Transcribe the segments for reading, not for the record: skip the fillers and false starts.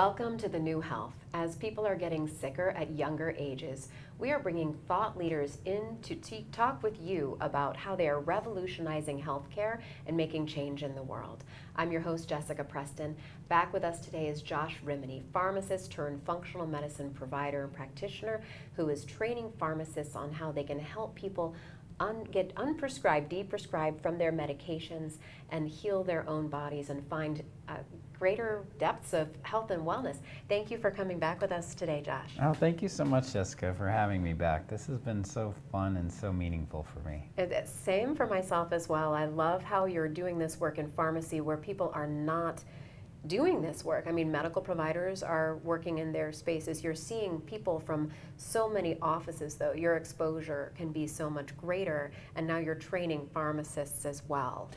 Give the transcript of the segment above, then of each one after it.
Welcome to the new health. As people are getting sicker at younger ages, we are bringing thought leaders in to talk with you about how they are revolutionizing healthcare and making change in the world. I'm your host, Jessica Preston. Back with us today is Josh Rimini, pharmacist turned functional medicine provider and practitioner who is training pharmacists on how they can help people get unprescribed, de-prescribed from their medications and heal their own bodies and find greater depths of health and wellness. Thank you for coming back with us today, Josh. Oh, thank you so much, Jessica, for having me back. This has been so fun and so meaningful for me. Same for myself as well. I love how you're doing this work in pharmacy where people are not doing this work. I mean, medical providers are working in their spaces. You're seeing people from so many offices, though. Your exposure can be so much greater, and now you're training pharmacists as well.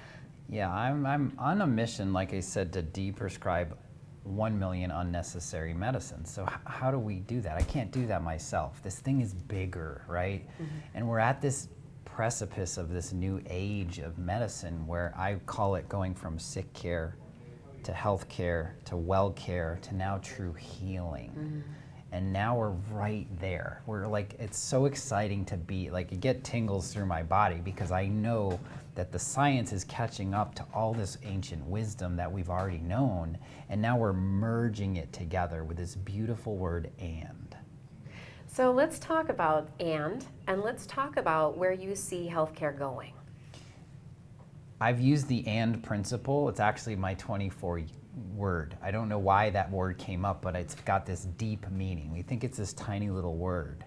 Yeah, I'm on a mission, like I said, to de-prescribe 1 million unnecessary medicines. So how do we do that? I can't do that myself. This thing is bigger, right? Mm-hmm. And we're at this precipice of this new age of medicine where I call it going from sick care to health care, to well care, to now true healing. Mm-hmm. And now we're right there. We're like, it's so exciting to be, like, you get tingles through my body because I know that the science is catching up to all this ancient wisdom that we've already known, and now we're merging it together with this beautiful word, and. So let's talk about and let's talk about where you see healthcare going. I've used the and principle. It's actually my 24 word. I don't know why that word came up, but it's got this deep meaning. We think it's this tiny little word,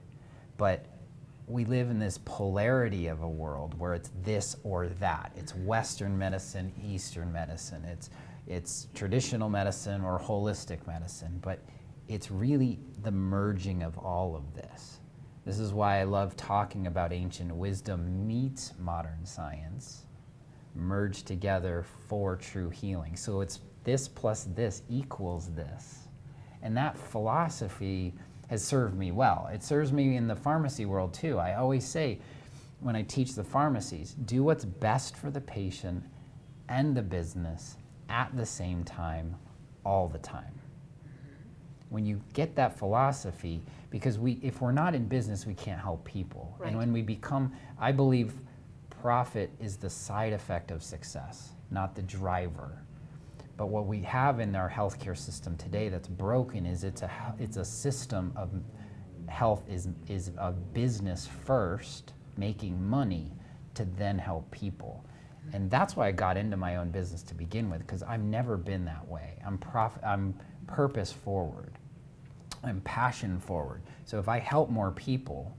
but we live in this polarity of a world where it's this or that. It's Western medicine, Eastern medicine. It's traditional medicine or holistic medicine, but it's really the merging of all of this. This is why I love talking about ancient wisdom meets modern science, merged together for true healing. So it's this plus this equals this. And that philosophy has served me well. It serves me in the pharmacy world too. I always say when I teach the pharmacies, do what's best for the patient and the business at the same time, all the time. When you get that philosophy, because if we're not in business, we can't help people. Right. And when we become, I believe profit is the side effect of success, not the driver. But what we have in our healthcare system today that's broken is it's a system of health is a business first, making money to then help people. And that's why I got into my own business to begin with, because I've never been that way. I'm purpose forward. I'm passion forward. So if I help more people,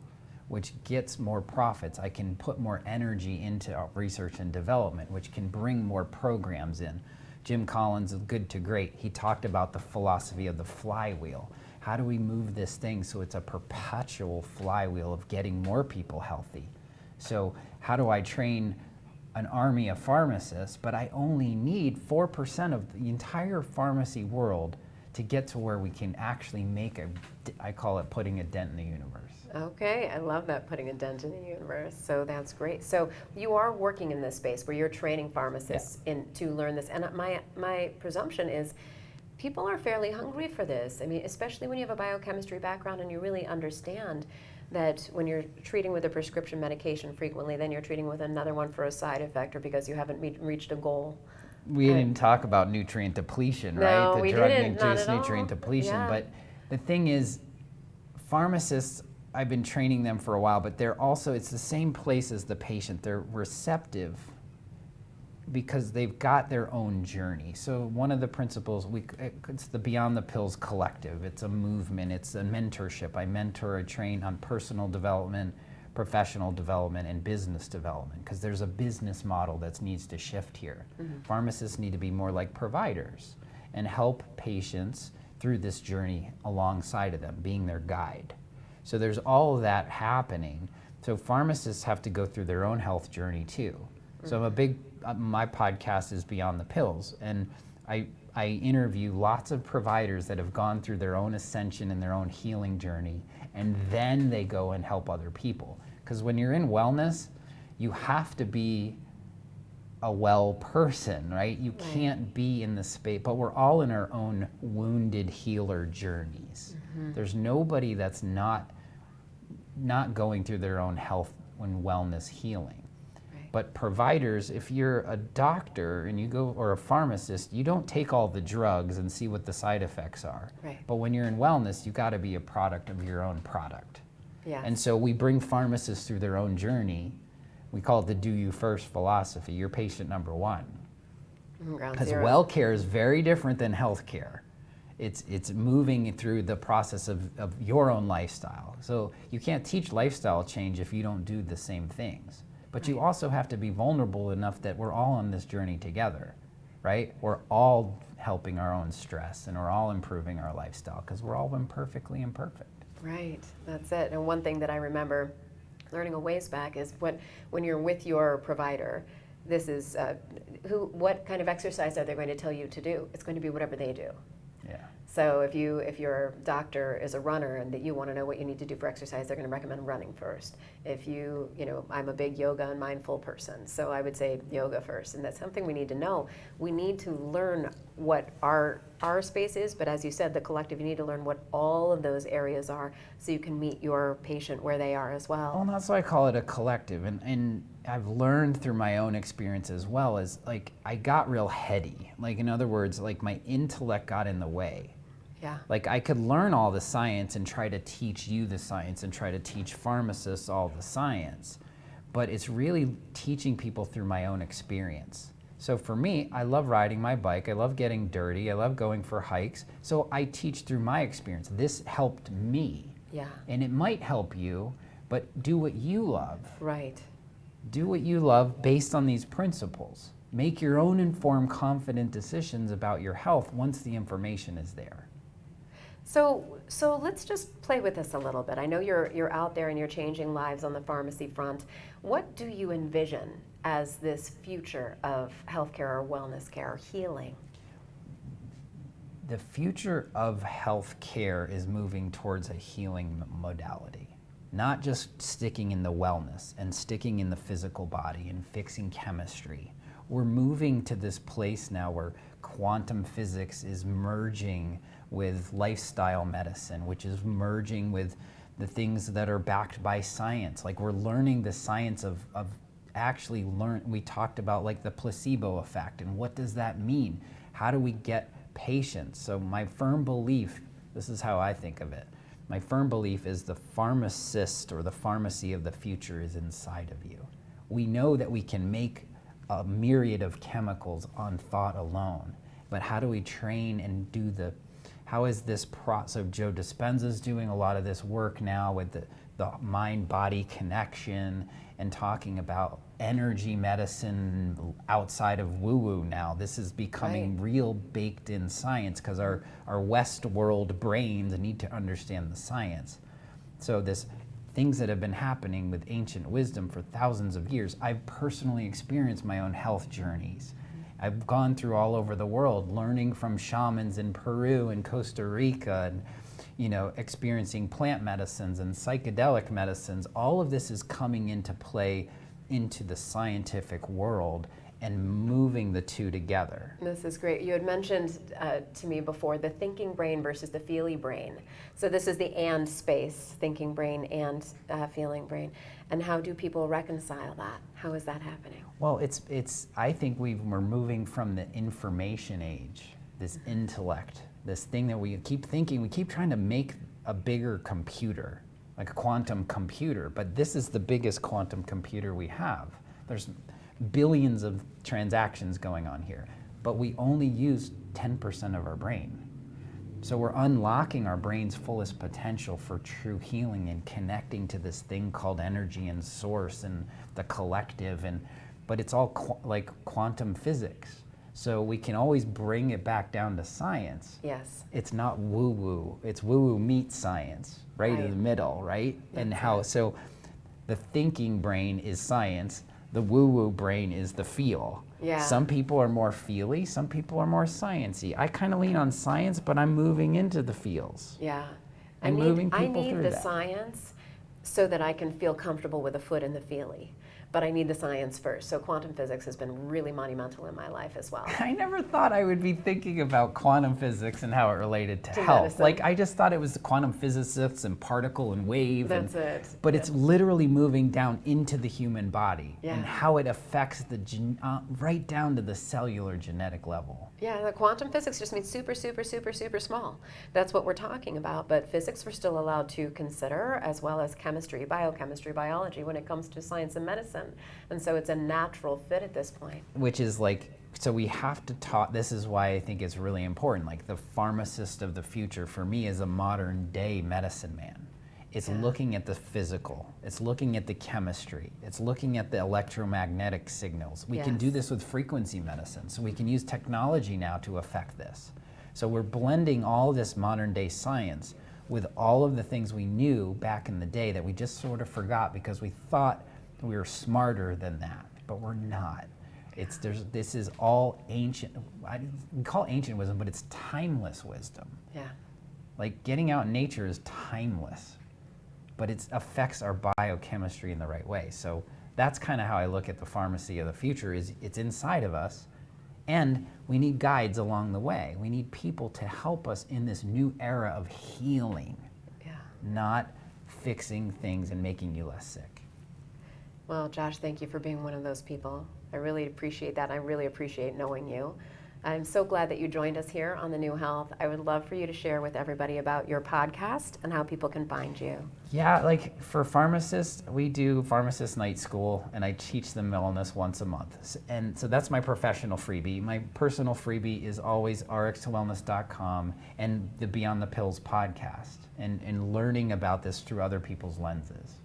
which gets more profits, I can put more energy into research and development, which can bring more programs in. Jim Collins of Good to Great, he talked about the philosophy of the flywheel. How do we move this thing so it's a perpetual flywheel of getting more people healthy? So how do I train an army of pharmacists, but I only need 4% of the entire pharmacy world to get to where we can actually make I call it putting a dent in the universe. Okay, I love that, putting a dent in the universe. So that's great. So you are working in this space where you're training pharmacists to learn this. And my presumption is people are fairly hungry for this. I mean, especially when you have a biochemistry background and you really understand that when you're treating with a prescription medication frequently, then you're treating with another one for a side effect or because you haven't reached a goal. We didn't talk about nutrient depletion, right? No, The drug-induced nutrient depletion. Yeah. But the thing is, pharmacists, I've been training them for a while, but they're also, it's the same place as the patient. They're receptive because they've got their own journey. So one of the principles, it's the Beyond the Pills Collective. It's a movement, it's a mentorship. I mentor, I train on personal development, professional development, and business development, because there's a business model that needs to shift here. Mm-hmm. Pharmacists need to be more like providers and help patients through this journey alongside of them, being their guide. So there's all of that happening. So pharmacists have to go through their own health journey too. Mm-hmm. So I'm a big, my podcast is Beyond the Pills, and I interview lots of providers that have gone through their own ascension and their own healing journey, and then they go and help other people. Because when you're in wellness, you have to be a well person, right? You can't be in the space, but we're all in our own wounded healer journeys. There's nobody that's not going through their own health and wellness healing. But providers, if you're a doctor and you go, or a pharmacist, you don't take all the drugs and see what the side effects are. But when you're in wellness, you got to be a product of your own product. And so we bring pharmacists through their own journey. We call it the do you first philosophy. You're patient number one. Because well care is very different than health care. It's moving through the process of your own lifestyle. So you can't teach lifestyle change if you don't do the same things. But you also have to be vulnerable enough that we're all on this journey together, right? We're all helping our own stress, and we're all improving our lifestyle because we're all imperfectly imperfect. Right, that's it. And one thing that I remember learning a ways back is when you're with your provider, this is what kind of exercise are they going to tell you to do? It's going to be whatever they do. So if your doctor is a runner and that you want to know what you need to do for exercise, they're going to recommend running first. If I'm a big yoga and mindful person, so I would say yoga first, and that's something we need to know. We need to learn what our space is, but as you said, the collective, you need to learn what all of those areas are so you can meet your patient where they are as well. Well, and that's why I call it a collective, and I've learned through my own experience as well, is like I got real heady. Like, in other words, like my intellect got in the way. Like I could learn all the science and try to teach you the science and try to teach pharmacists all the science, but it's really teaching people through my own experience. So for me, I love riding my bike, I love getting dirty, I love going for hikes, so I teach through my experience. This helped me. And it might help you, but do what you love. Do what you love based on these principles. Make your own informed, confident decisions about your health once the information is there. So let's just play with this a little bit. I know you're out there and you're changing lives on the pharmacy front. What do you envision as this future of healthcare or wellness care or healing? The future of healthcare is moving towards a healing modality, not just sticking in the wellness and sticking in the physical body and fixing chemistry. We're moving to this place now where quantum physics is merging with lifestyle medicine, which is merging with the things that are backed by science. Like we're learning the science of actually we talked about like the placebo effect, and what does that mean? How do we get patients? So my firm belief, this is how I think of it, my firm belief is the pharmacist or the pharmacy of the future is inside of you. We know that we can make a myriad of chemicals on thought alone, but how do we train and do how is this so Joe Dispenza's doing a lot of this work now with the mind-body connection and talking about energy medicine outside of woo-woo now. This is becoming real baked-in science because our West world brains need to understand the science. So things that have been happening with ancient wisdom for thousands of years, I've personally experienced my own health journeys. I've gone through all over the world, learning from shamans in Peru and Costa Rica, and experiencing plant medicines and psychedelic medicines. All of this is coming into play into the scientific world and moving the two together. This is great. You had mentioned to me before the thinking brain versus the feely brain. So this is the and space, thinking brain and feeling brain. And how do people reconcile that? How is that happening? Well, I think we're moving from the information age, this intellect, this thing that we keep thinking, we keep trying to make a bigger computer, like a quantum computer, but this is the biggest quantum computer we have. There's billions of transactions going on here, but we only use 10% of our brain. So we're unlocking our brain's fullest potential for true healing and connecting to this thing called energy and source and the collective, but it's all like quantum physics. So we can always bring it back down to science. It's not woo-woo, it's woo-woo meets science, right in the middle, right? So the thinking brain is science, the woo-woo brain is the feel. Some people are more feely, some people are more sciencey. I kind of lean on science, but I'm moving into the feels. I need the science so that I can feel comfortable with a foot in the feely. but I need the science first. So quantum physics has been really monumental in my life as well. I never thought I would be thinking about quantum physics and how it related to health. Medicine. Like, I just thought it was the quantum physicists and particle and wave. That's it. But it's literally moving down into the human body Yeah. and how it affects the right down to the cellular genetic level. Yeah, the quantum physics just means super, super, super, super small. That's what we're talking about. But physics we're still allowed to consider, as well as chemistry, biochemistry, biology when it comes to science and medicine. And so it's a natural fit at this point. Which is like, so we have to talk, this is why I think it's really important. Like, the pharmacist of the future for me is a modern day medicine man. It's looking at the physical, it's looking at the chemistry, it's looking at the electromagnetic signals. We can do this with frequency medicine, so we can use technology now to affect this. So we're blending all this modern day science with all of the things we knew back in the day that we just sort of forgot because we thought we were smarter than that, but we're not. This is all ancient, we call it ancient wisdom, but it's timeless wisdom. Yeah. Like, getting out in nature is timeless, but it affects our biochemistry in the right way. So that's kind of how I look at the pharmacy of the future, is it's inside of us, and we need guides along the way. We need people to help us in this new era of healing, not fixing things and making you less sick. Well, Josh, thank you for being one of those people. I really appreciate that. I really appreciate knowing you. I'm so glad that you joined us here on The New Health. I would love for you to share with everybody about your podcast and how people can find you. Yeah, like for pharmacists, we do pharmacist night school, and I teach them wellness once a month. And so that's my professional freebie. My personal freebie is always rx2wellness.com and the Beyond the Pills podcast, and learning about this through other people's lenses.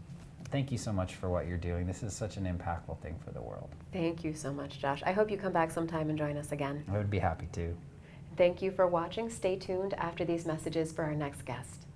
Thank you so much for what you're doing. This is such an impactful thing for the world. Thank you so much, Josh. I hope you come back sometime and join us again. I would be happy to. Thank you for watching. Stay tuned after these messages for our next guest.